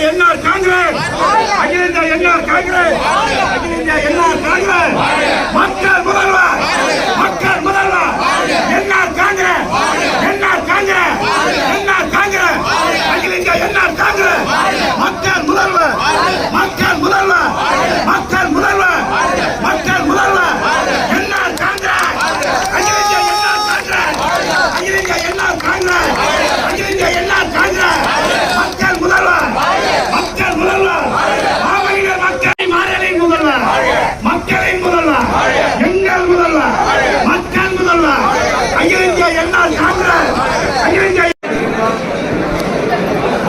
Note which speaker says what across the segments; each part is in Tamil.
Speaker 1: என்ஆர் காங்கிரஸ், அகில இந்திய என்ஆர் காங்கிரஸ், அகில இந்திய என்ஆர் காங்கிரஸ், மக்கள் முதல்வர், மக்கள் முதல்வர், NR Congress, NR Congress, NR Congress, அகில இந்திய என்ஆர் காங்கிரஸ், மக்கள் முதல்வர், மக்கள் முதல்வர், மக்கள் முதல்வர், மக்கள் முதல்வர், என்ஆர் காங்கிரஸ், அகில இந்திய என்ஆர் காங்கிரஸ், அகில இந்திய என்ஆர் காங்கிரஸ், அகில இந்திய என்ஆர் காங்கிரஸ், மக்கள் முதல்வர், மக்கள் முதல்வர், மாவட்ட மக்களை மாறலின் முதல்வர், மக்களின் முதல்வர், எங்கள் முதல்வர், மக்கள் முதல்வர், அகில இந்திய என்ஆர் காங்கிரஸ், அகில இந்திய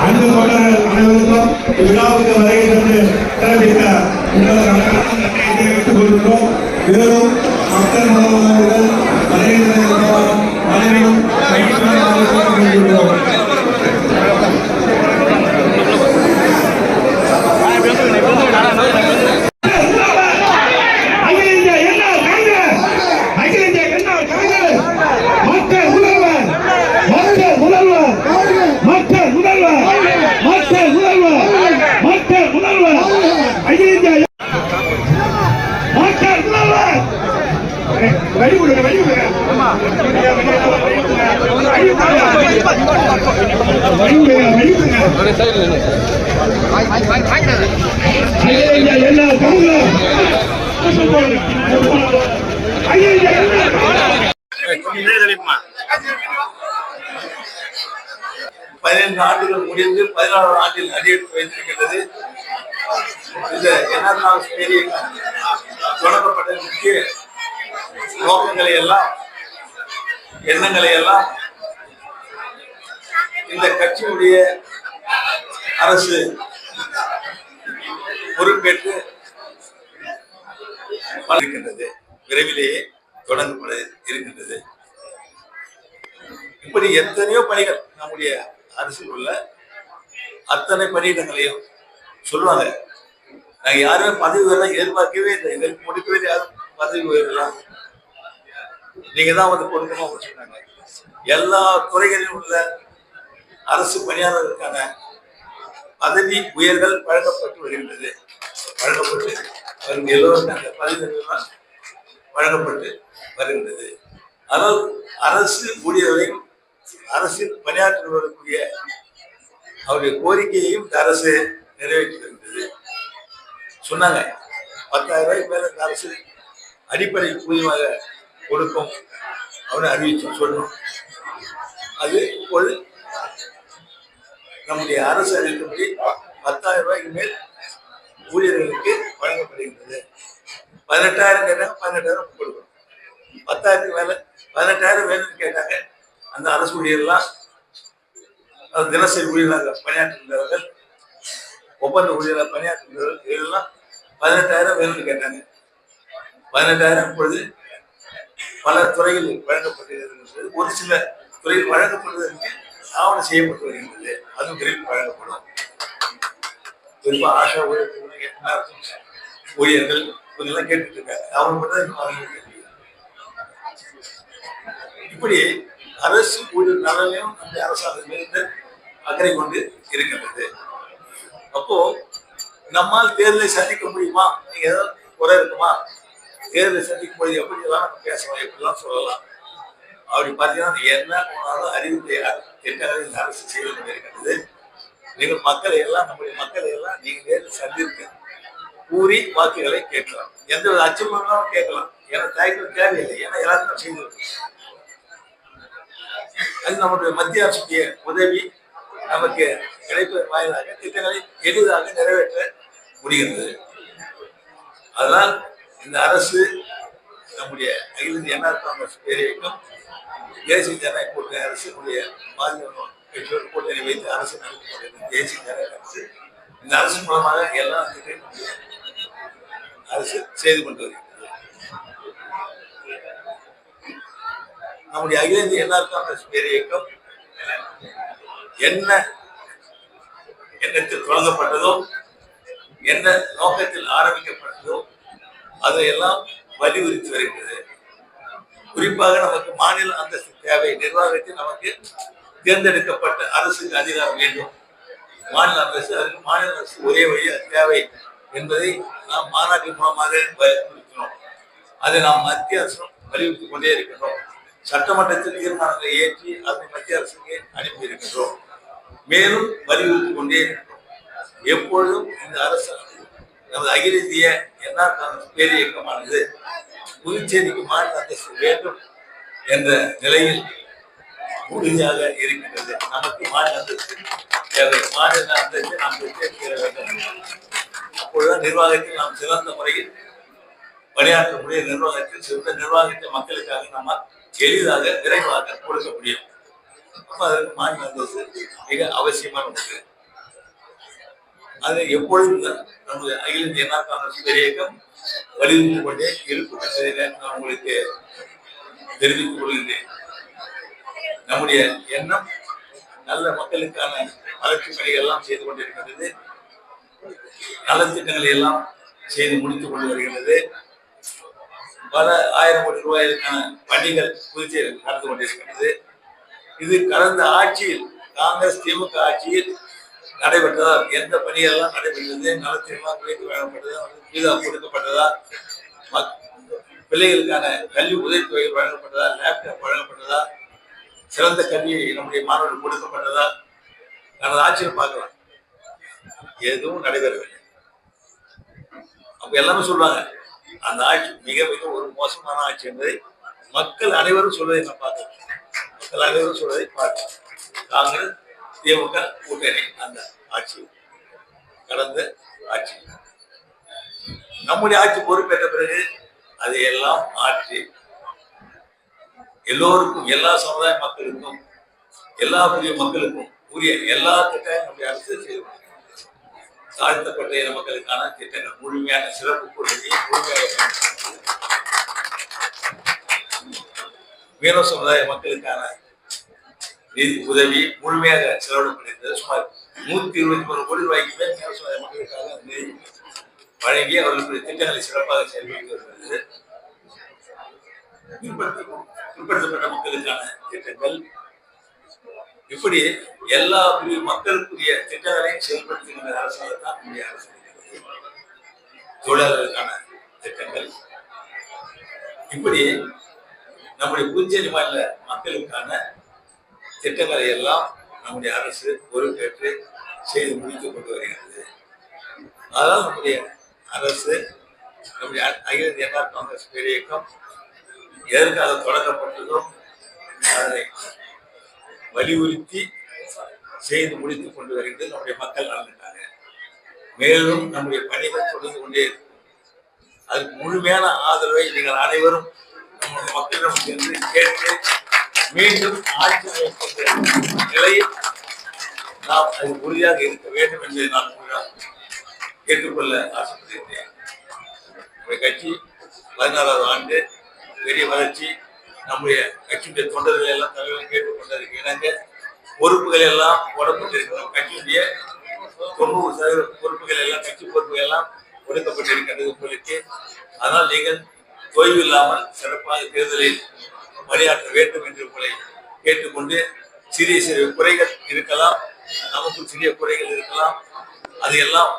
Speaker 1: அன்பு தொண்டர்கள் அனைவருக்கும் விழாவுக்கு வருகை தந்து தெரிவித்த தெரிவித்துக் கொள்கிறோம். மேலும் மக்கள் முதல்வர்கள் அனைவரும் ஆண்டுகள் முடிந்து 16 ஆண்டில் அடியெடுத்து வைத்திருக்கின்றது. இந்த என்ஆர் தொடங்கப்பட்ட முக்கிய நோக்கங்களை எல்லாம் எண்ணங்களை எல்லாம் இந்த கட்சியுடைய அரசு பொறுப்பேற்று இருக்கின்றது. விரைவிலேயே தொடங்கப்பட இருக்கின்றது. இப்படி எத்தனையோ பணிகள் நம்முடைய அரசில் உள்ள அத்தனை பணியிடங்களையும் சொல்லுவாங்க. நாங்க யாருமே பதவி உயர்வு எதிர்பார்க்கவே இல்லை. இதற்கு முடிக்கவே யாரும் பதவி உயர்வுலாம் நீங்க தான் வந்து கொடுக்கணும் சொன்னாங்க. எல்லா துறைகளிலும் உள்ள அரசு பணியாளர்களுக்கான பதவி உயர்கள் வழங்கப்பட்டு வருகின்றது. வழங்கப்பட்டு எல்லோரும் அந்த பதவிகள் வழங்கப்பட்டு வருகின்றது. ஆனால் அரசு ஊழியர்களையும் அரசில் பணியாற்றுவதற்குரிய அவருடைய கோரிக்கையையும் இந்த அரசு நிறைவேற்றி வருகிறது. சொன்னாங்க 10,000 ரூபாய்க்கு மேல இந்த அரசு அடிப்படை ஊதியமாக கொடுக்கும் அவனை அறிவிச்சு சொன்னோம். அது இப்போது நம்முடைய அரசு அறிவித்தபடி 10,000 ரூபாய்க்கு மேல் ஊழியர்களுக்கு வழங்கப்படுகின்றது. 18,000 கேட்டாங்க, 18,000 கொடுக்கணும். 10,000 மேல 18,000 வேணும்னு கேட்டாங்க. அந்த அரசு ஊழியர்லாம் தினசரி ஊழியராக பணியாற்றுகிறவர்கள், ஒப்பந்த ஊழியராக பணியாற்றுகிறவர்கள் இதெல்லாம் 18,000 வேணும்னு கேட்டாங்க. 18,000 இப்பொழுது பல துறைகளில் வழங்கப்பட்டிருக்கிறது. ஒரு சில துறையில் வழங்கப்படுவதற்கு ஆவணம் செய்யப்பட்டு வருகின்றது. அதுவும் விரைவில் வழங்கப்படும். குறிப்பா ஆஷா ஊழியர்கள் இதெல்லாம் கேட்டுட்டு இருக்காங்க. அவங்க மட்டும் இப்படி அரசு ஊழியர் நலனையும் அந்த அரசாங்கம் மீது அக்கறை கொண்டு இருக்கின்றது. அப்போ நம்மால் தேர்தலை சந்திக்க முடியுமா? நீங்க ஏதாவது குறை இருக்குமா? தேர்தலை சந்திக்கும் போது எப்படி எல்லாம் நம்ம பேசலாம், எப்படிலாம் சொல்லலாம். அப்படி பார்த்தீங்கன்னா என்ன போனாலும் அறிவிப்பை திட்டங்களை இந்த அரசு செய்து கொண்டிருக்கின்றது. நீங்கள் மக்களை எல்லாம், நம்முடைய மக்களை எல்லாம் நீங்க நேரில் சந்தித்து கூறி வாக்குகளை கேட்கலாம். எந்த ஒரு அச்சமும் கேட்கலாம்.
Speaker 2: எனக்கு தயக்கம் தேவையில்லை. ஏன்னா எல்லாருக்கும் செய்து அது நம்முடைய மத்திய அரசுடைய உதவி நமக்கு கிடைப்பதன் வாயிலாக திட்டங்களை எளிதாக நிறைவேற்ற முடிகிறது. அதனால் இந்த அரசு நம்முடைய அகில இந்திய அண்ணா காங்கிரஸ் பேரியக்கம் தேசிய ஜனநாயக கூட்டணி அரசுடைய மாநில கட்சியோடு கூட்டணி வைத்து அரசு நடத்தப்படுகிறது. தேசிய ஜனநாயக அரசு இந்த அரசு மூலமாக எல்லா திட்டங்களும் அரசு செய்து கொண்டு வருகிறது. நம்முடைய அகில இந்திய அண்ணா காங்கிரஸ் பேரியக்கம் என்ன எண்ணத்தில் தொடங்கப்பட்டதோ, என்ன நோக்கத்தில் ஆரம்பிக்கப்பட்டதோ அதையெல்லாம் வலியுறுத்தி வருகிறது. குறிப்பாக நமக்கு மாநில அந்தஸ்து தேவை. நிர்வாகத்தில் நமக்கு தேர்ந்தெடுக்கப்பட்ட அரசுக்கு அதிகாரம் வேண்டும். மாநில அந்தஸ்து, அதற்கு மாநில அரசு ஒரே வழியாக தேவை என்பதை நாம் மாநாட்டின் மூலமாக வலியுறுத்தினோம். அதை நாம் மத்திய அரசும் வலியுறுத்திக் கொண்டே இருக்கின்றோம். சட்டமன்றத்தில் தீர்மானங்களை ஏற்றி அதை மத்திய அரசுக்கு அனுப்பி இருக்கின்றோம். மேலும் வலியுறுத்திக் கொண்டே இருக்கின்றோம். எப்பொழுதும் இந்த அரசு நமது அகில இந்திய என்ஆர் காங்கிரஸ் பேரியக்கமானது புதுச்சேரிக்கு மாநில அந்தஸ்து வேண்டும் என்ற நிலையில் உறுதியாக இருக்கின்றது. நமக்கு மாநில அந்தஸ்து தேவை. மாநில அந்தஸ்து நாம் பெற்றெடுக்க வேண்டும். அப்பொழுதுதான் நிர்வாகத்தில் நாம் சிறந்த முறையில் பணியாற்ற முடியும். நிர்வாகத்தில் சிறந்த நிர்வாகத்தை மக்களுக்காக நம்ம எளிதாக விரைவாக கொடுக்க முடியும். அதற்கு மாநில அந்தஸ்து மிக அவசியமான ஒன்று. அதை எப்பொழுதும் நமது அகில இந்திய அண்ணா காங்கிரஸ் பேரியக்கம் வலியுறுத்திக் கொண்டே இருக்கும் என்பதை நான் உங்களுக்கு தெரிவித்துக் கொள்கிறேன். நம்முடைய எண்ணம் நல்ல மக்களுக்கான வளர்ச்சி பணிகள் எல்லாம் செய்து கொண்டிருக்கிறது. நலத்திட்டங்களை எல்லாம் செய்து முடித்துக் கொண்டு வருகிறது. பல ஆயிரம் கோடி ரூபாய்க்கான பணிகள் புதுச்சேரியில் நடந்து கொண்டிருக்கிறது. இது கடந்த ஆட்சியில் காங்கிரஸ் திமுக ஆட்சியில் நடைபெற்றதா, எந்த பணியெல்லாம் நடைபெற்றது, நலத்திட்டமாக வழங்கப்பட்டதா, வீதா கொடுக்கப்பட்டதா, பிள்ளைகளுக்கான கல்வி உதவித்தொகைகள் வழங்கப்பட்டதா, லேப்டாப் வழங்கப்பட்டதா, சிறந்த கல்வி நம்முடைய மாணவர்கள் கொடுக்கப்பட்டதா, கடந்த ஆட்சியில் பார்க்கலாம். எதுவும் நடைபெறவில்லை. அப்ப எல்லாமே சொல்றாங்க அந்த ஆட்சி மிக மிக ஒரு மோசமான ஆட்சி என்பதை மக்கள் அனைவரும் சொல்வதை நான் பார்க்கிறேன். மக்கள் அனைவரும் சொல்வதை பார்க்கிறேன். காங்கிரஸ் திமுக கூட்டணி அந்த ஆட்சி, கடந்த ஆட்சி. நம்முடைய ஆட்சி பொறுப்பேற்ற பிறகு அதையெல்லாம் மாற்றி எல்லோருக்கும், எல்லா சமுதாய மக்களுக்கும், எல்லா புதிய மக்களுக்கும் உரிய எல்லா திட்டங்களும் நம்முடைய அரசு செய்து தாழ்த்தப்பட்ட இன மக்களுக்கான திட்டங்கள் முழுமையான சிறப்பு கொள்கையை முழுமையாக மீனவ சமுதாய மக்களுக்கான நிதி உதவி முழுமையாக செலவிடப்படுகிறது. சுமார் 123 கோடி ரூபாய்க்கு மேல் மீனவ சமுதாய மக்களுக்காக நிதி வழங்கி அவர்களுடைய திட்டங்களை சிறப்பாக செயல்படுத்தி வருகிறது. பிற்படுத்தப்பட்ட மக்களுக்கான திட்டங்கள், இப்படி எல்லா மக்களுக்குரிய திட்டங்களையும் செயல்படுத்துகின்ற அரசாக தான் நம்முடைய அரசு. தொழிலாளர்களுக்கான திட்டங்கள், இப்படி நம்முடைய புதுச்சேரி மாநில மக்களுக்கான திட்டங்களை எல்லாம் நம்முடைய அரசு பொறுப்பேற்று செய்து முடித்துக் கொண்டு வருகிறது. அதனால் நம்முடைய அரசு, நம்முடைய அகில இந்திய அண்ணா காங்கிரஸ் பேரியக்கம் எதற்காக தொடங்கப்பட்டதோ அதனை வலியுறுத்தி செய்து முடித்துக் கொண்டு வருகிறது. நம்முடைய மக்கள் நலனுக்காக மேலும் நம்முடைய பணிகள் தொடர்ந்து கொண்டே இருக்கும். அதுக்கு முழுமையான ஆதரவை நீங்கள் அனைவரும் நம்முடைய மக்களிடம் சென்று கேட்டு மீண்டும் ஆட்சி அமைக்கின்ற நிலையில் நாம் அது உறுதியாக இருக்க வேண்டும் என்பதை நான் கேட்டுக்கொள்ள ஆசைப்படுகிறேன். நம்முடைய கட்சி 16வது ஆண்டு பெரிய வளர்ச்சி. நம்முடைய கட்சியுடைய தொண்டர்கள் எல்லாம் தலைவர்கள் கேட்டுக்கொண்டதற்கு இணங்க பொறுப்புகள் எல்லாம் போடப்பட்டிருக்கிறோம். கட்சியுடைய 90% பொறுப்புகள் எல்லாம், கட்சி பொறுப்புகள் எல்லாம் ஒடுக்கப்பட்டிருக்கின்றது உங்களுக்கு. அதனால் நீங்கள் தொய்வு இல்லாமல் சிறப்பாக தேர்தலில் பணியாற்ற வேண்டும் என்று உங்களை கேட்டுக்கொண்டு, சிறிய சிறிய குறைகள் இருக்கலாம், நமக்கு சிறிய குறைகள் இருக்கலாம், அதையெல்லாம்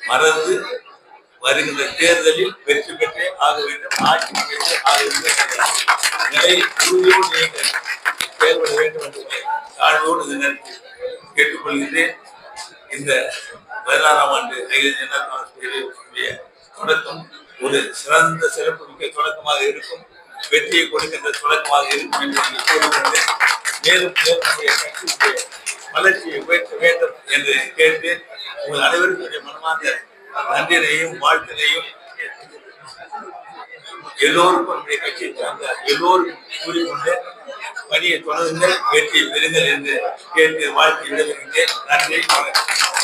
Speaker 2: மறந்து வருகின்ற தேர்தலில் வெற்றி பெற்றே ஆக வேண்டும், ஆட்சி பெற்றே ஆக வேண்டும் நிலை உறுதியோடு நீங்கள் செயல்பட வேண்டும் என்று தாழ்வோடு இந்த நேரத்தில் கேட்டுக்கொள்கின்றேன். இந்த 16ஆம் ஆண்டு அகில இந்திய அண்ணா காங்கிரஸ் பேரியக்கத்தினுடைய தொடக்கம் ஒரு சிறந்த சிறப்பு மிக்க தொடக்கமாக இருக்கும், வெற்றியை கொடுக்கின்ற தொடக்கமாக இருக்கும் என்று கூறிக்கொண்டு மேலும் மேலும் நம்முடைய கட்சிக்கு வளர்ச்சியை உயர்த்த வேண்டும் என்று கேட்டு உங்கள் அனைவருக்கும் மனமார்ந்த நன்றினையும் வாழ்த்தினையும் எல்லோருக்கும் நம்முடைய கட்சியை சார்ந்த எல்லோருக்கும் கூறிக்கொண்டு பணியை தொடருங்கள், வெற்றியை பெறுங்கள் என்று கேட்டு வாழ்த்தி விடுகின்றேன். நன்றி, வணக்கம்.